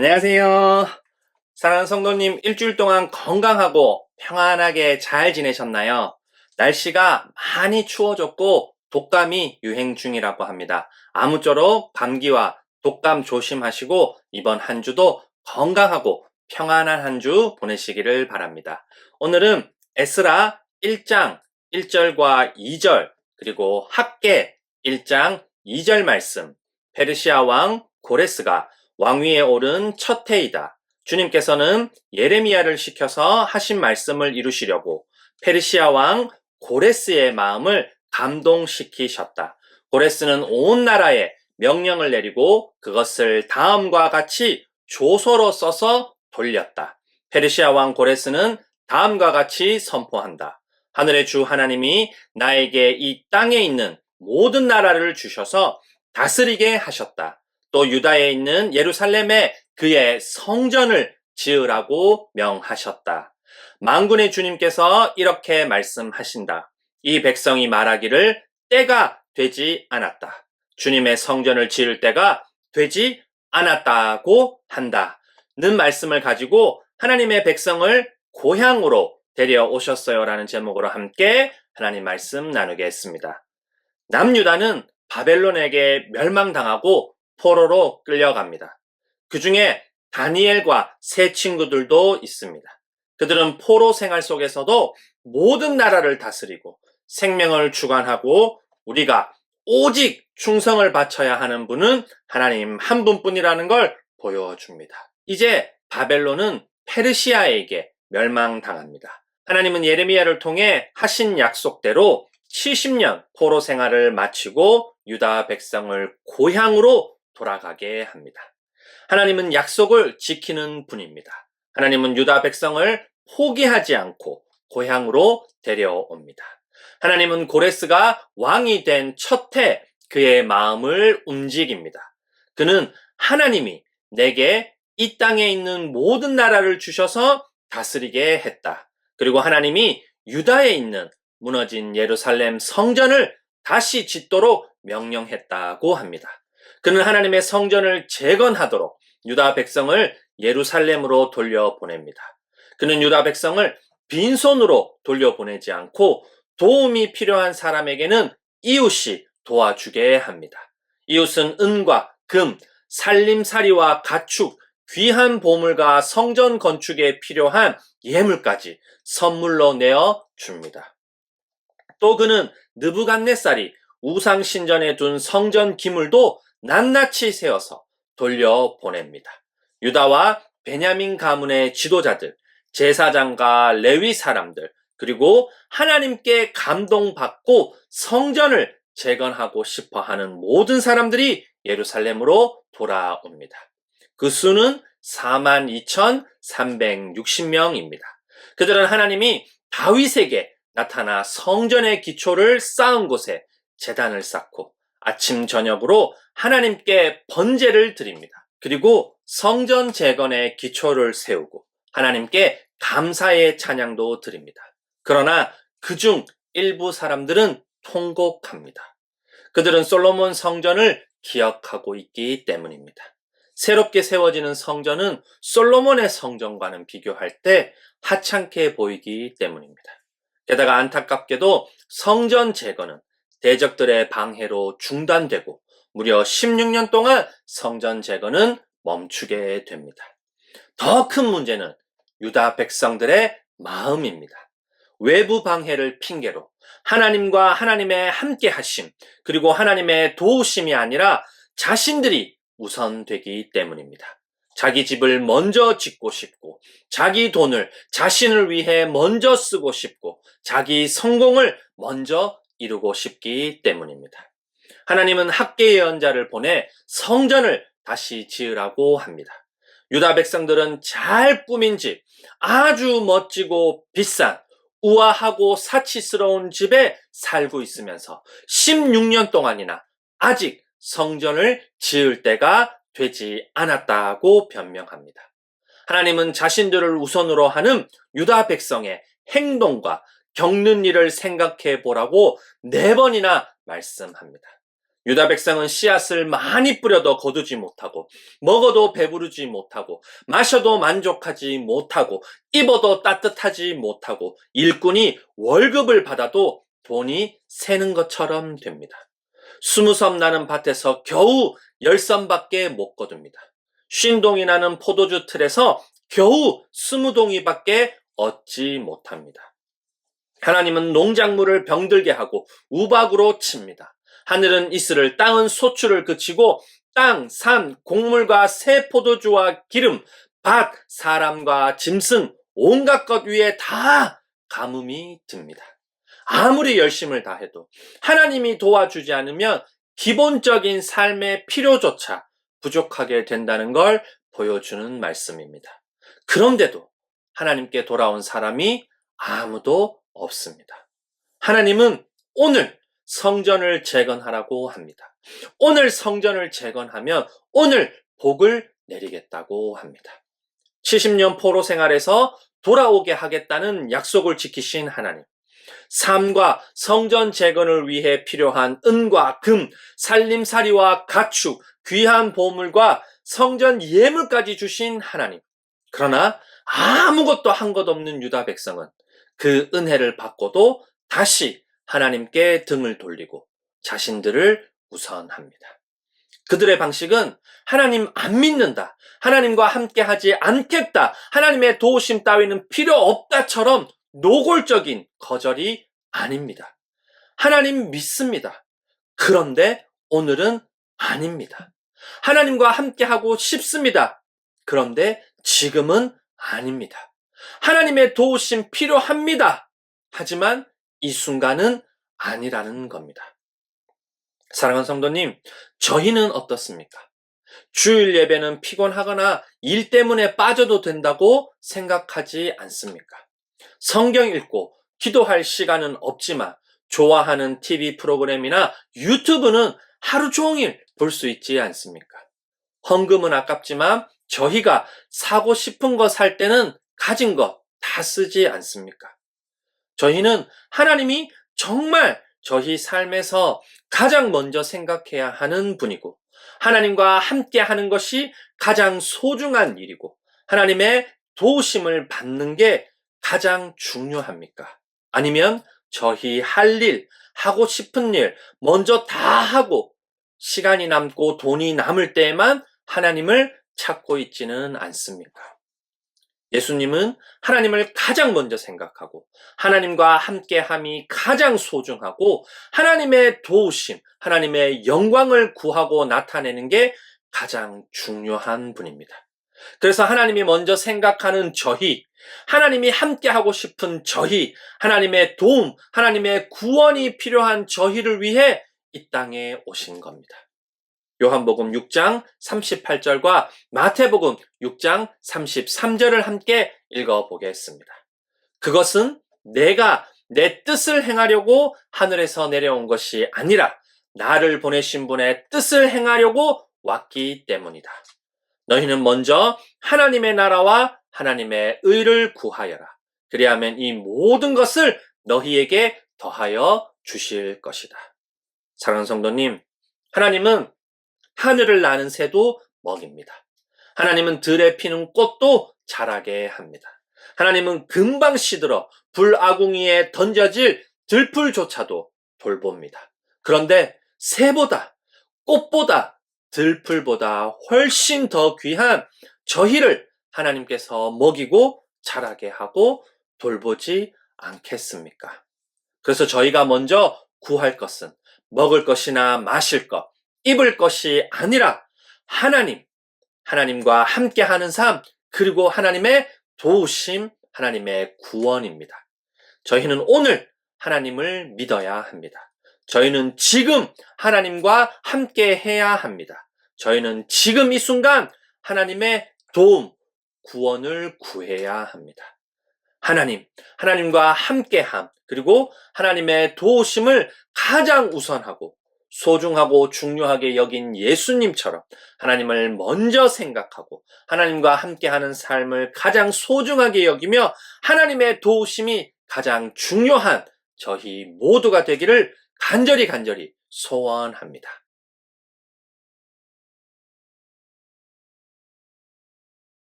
안녕하세요. 사랑하는 성도님, 일주일 동안 건강하고 평안하게 잘 지내셨나요? 날씨가 많이 추워졌고 독감이 유행 중이라고 합니다. 아무쪼록 감기와 독감 조심하시고 이번 한 주도 건강하고 평안한 한 주 보내시기를 바랍니다. 오늘은 에스라 1장 1절과 2절 그리고 학개 1장 2절 말씀, 페르시아 왕 고레스가 왕위에 오른 첫 해이다. 주님께서는 예레미야를 시켜서 하신 말씀을 이루시려고 페르시아 왕 고레스의 마음을 감동시키셨다. 고레스는 온 나라에 명령을 내리고 그것을 다음과 같이 조서로 써서 돌렸다. 페르시아 왕 고레스는 다음과 같이 선포한다. 하늘의 주 하나님이 나에게 이 땅에 있는 모든 나라를 주셔서 다스리게 하셨다. 또 유다에 있는 예루살렘에 그의 성전을 지으라고 명하셨다. 만군의 주님께서 이렇게 말씀하신다. 이 백성이 말하기를 때가 되지 않았다. 주님의 성전을 지을 때가 되지 않았다고 한다. 는 말씀을 가지고 하나님의 백성을 고향으로 데려오셨어요 라는 제목으로 함께 하나님 말씀 나누겠습니다. 남유다는 바벨론에게 멸망당하고 포로로 끌려갑니다. 그 중에 다니엘과 세 친구들도 있습니다. 그들은 포로 생활 속에서도 모든 나라를 다스리고 생명을 주관하고 우리가 오직 충성을 바쳐야 하는 분은 하나님 한 분뿐이라는 걸 보여줍니다. 이제 바벨론은 페르시아에게 멸망당합니다. 하나님은 예레미야를 통해 하신 약속대로 70년 포로 생활을 마치고 유다 백성을 고향으로 돌아가게 합니다. 하나님은 약속을 지키는 분입니다. 하나님은 유다 백성을 포기하지 않고 고향으로 데려옵니다. 하나님은 고레스가 왕이 된 첫 해 그의 마음을 움직입니다. 그는 하나님이 내게 이 땅에 있는 모든 나라를 주셔서 다스리게 했다. 그리고 하나님이 유다에 있는 무너진 예루살렘 성전을 다시 짓도록 명령했다고 합니다. 그는 하나님의 성전을 재건하도록 유다 백성을 예루살렘으로 돌려보냅니다. 그는 유다 백성을 빈손으로 돌려보내지 않고 도움이 필요한 사람에게는 이웃이 도와주게 합니다. 이웃은 은과 금, 살림살이와 가축, 귀한 보물과 성전 건축에 필요한 예물까지 선물로 내어 줍니다. 또 그는 느부갓네살이 우상 신전에 둔 성전 기물도 낱낱이 세워서 돌려보냅니다. 유다와 베냐민 가문의 지도자들, 제사장과 레위 사람들, 그리고 하나님께 감동받고 성전을 재건하고 싶어 하는 모든 사람들이 예루살렘으로 돌아옵니다. 그 수는 42,360명입니다. 그들은 하나님이 다윗에게 나타나 성전의 기초를 쌓은 곳에 제단을 쌓고 아침 저녁으로 하나님께 번제를 드립니다. 그리고 성전 재건의 기초를 세우고 하나님께 감사의 찬양도 드립니다. 그러나 그중 일부 사람들은 통곡합니다. 그들은 솔로몬 성전을 기억하고 있기 때문입니다. 새롭게 세워지는 성전은 솔로몬의 성전과는 비교할 때 하찮게 보이기 때문입니다. 게다가 안타깝게도 성전 재건은 대적들의 방해로 중단되고 무려 16년 동안 성전 재건은 멈추게 됩니다. 더 큰 문제는 유다 백성들의 마음입니다. 외부 방해를 핑계로 하나님과 하나님의 함께 하심 그리고 하나님의 도우심이 아니라 자신들이 우선되기 때문입니다. 자기 집을 먼저 짓고 싶고 자기 돈을 자신을 위해 먼저 쓰고 싶고 자기 성공을 먼저 이루고 싶기 때문입니다. 하나님은 학개 예언자를 보내 성전을 다시 지으라고 합니다. 유다 백성들은 잘 꾸민 집, 아주 멋지고 비싼 우아하고 사치스러운 집에 살고 있으면서 16년 동안이나 아직 성전을 지을 때가 되지 않았다고 변명합니다. 하나님은 자신들을 우선으로 하는 유다 백성의 행동과 겪는 일을 생각해 보라고 4번이나 말씀합니다. 유다 백성은 씨앗을 많이 뿌려도 거두지 못하고, 먹어도 배부르지 못하고, 마셔도 만족하지 못하고, 입어도 따뜻하지 못하고, 일꾼이 월급을 받아도 돈이 새는 것처럼 됩니다. 20섬 나는 밭에서 겨우 10섬밖에 못 거둡니다. 50동이 나는 포도주 틀에서 겨우 20동이밖에 얻지 못합니다. 하나님은 농작물을 병들게 하고 우박으로 칩니다. 하늘은 이슬을, 땅은 소출을 그치고 땅, 산, 곡물과 새 포도주와 기름, 밭, 사람과 짐승, 온갖 것 위에 다 가뭄이 듭니다. 아무리 열심을 다해도 하나님이 도와주지 않으면 기본적인 삶의 필요조차 부족하게 된다는 걸 보여주는 말씀입니다. 그런데도 하나님께 돌아온 사람이 아무도 없습니다. 하나님은 오늘 성전을 재건하라고 합니다. 오늘 성전을 재건하면 오늘 복을 내리겠다고 합니다. 70년 포로 생활에서 돌아오게 하겠다는 약속을 지키신 하나님. 삶과 성전 재건을 위해 필요한 은과 금, 살림살이와 가축, 귀한 보물과 성전 예물까지 주신 하나님. 그러나 아무것도 한 것 없는 유다 백성은 그 은혜를 받고도 다시 하나님께 등을 돌리고 자신들을 우선합니다. 그들의 방식은 하나님 안 믿는다, 하나님과 함께 하지 않겠다, 하나님의 도우심 따위는 필요 없다처럼 노골적인 거절이 아닙니다. 하나님 믿습니다. 그런데 오늘은 아닙니다. 하나님과 함께 하고 싶습니다. 그런데 지금은 아닙니다. 하나님의 도우심 필요합니다. 하지만 이 순간은 아니라는 겁니다. 사랑하는 성도님, 저희는 어떻습니까? 주일 예배는 피곤하거나 일 때문에 빠져도 된다고 생각하지 않습니까? 성경 읽고 기도할 시간은 없지만 좋아하는 TV 프로그램이나 유튜브는 하루 종일 볼 수 있지 않습니까? 헌금은 아깝지만 저희가 사고 싶은 거 살 때는 가진 거 다 쓰지 않습니까? 저희는 하나님이 정말 저희 삶에서 가장 먼저 생각해야 하는 분이고, 하나님과 함께 하는 것이 가장 소중한 일이고, 하나님의 도우심을 받는 게 가장 중요합니까? 아니면 저희 할 일, 하고 싶은 일 먼저 다 하고 시간이 남고 돈이 남을 때에만 하나님을 찾고 있지는 않습니까? 예수님은 하나님을 가장 먼저 생각하고 하나님과 함께함이 가장 소중하고 하나님의 도우심, 하나님의 영광을 구하고 나타내는 게 가장 중요한 분입니다. 그래서 하나님이 먼저 생각하는 저희, 하나님이 함께하고 싶은 저희, 하나님의 도움, 하나님의 구원이 필요한 저희를 위해 이 땅에 오신 겁니다. 요한복음 6장 38절과 마태복음 6장 33절을 함께 읽어보겠습니다. 그것은 내가 내 뜻을 행하려고 하늘에서 내려온 것이 아니라 나를 보내신 분의 뜻을 행하려고 왔기 때문이다. 너희는 먼저 하나님의 나라와 하나님의 의를 구하여라. 그리하면 이 모든 것을 너희에게 더하여 주실 것이다. 사랑하는 성도님, 하나님은 하늘을 나는 새도 먹입니다. 하나님은 들에 피는 꽃도 자라게 합니다. 하나님은 금방 시들어 불아궁이에 던져질 들풀조차도 돌봅니다. 그런데 새보다, 꽃보다, 들풀보다 훨씬 더 귀한 저희를 하나님께서 먹이고 자라게 하고 돌보지 않겠습니까? 그래서 저희가 먼저 구할 것은 먹을 것이나 마실 것, 입을 것이 아니라 하나님과 함께하는 삶, 그리고 하나님의 도우심, 하나님의 구원입니다. 저희는 오늘 하나님을 믿어야 합니다. 저희는 지금 하나님과 함께 해야 합니다. 저희는 지금 이 순간 하나님의 도움, 구원을 구해야 합니다. 하나님과 함께함, 그리고 하나님의 도우심을 가장 우선하고 소중하고 중요하게 여긴 예수님처럼 하나님을 먼저 생각하고 하나님과 함께하는 삶을 가장 소중하게 여기며 하나님의 도우심이 가장 중요한 저희 모두가 되기를 간절히 소원합니다.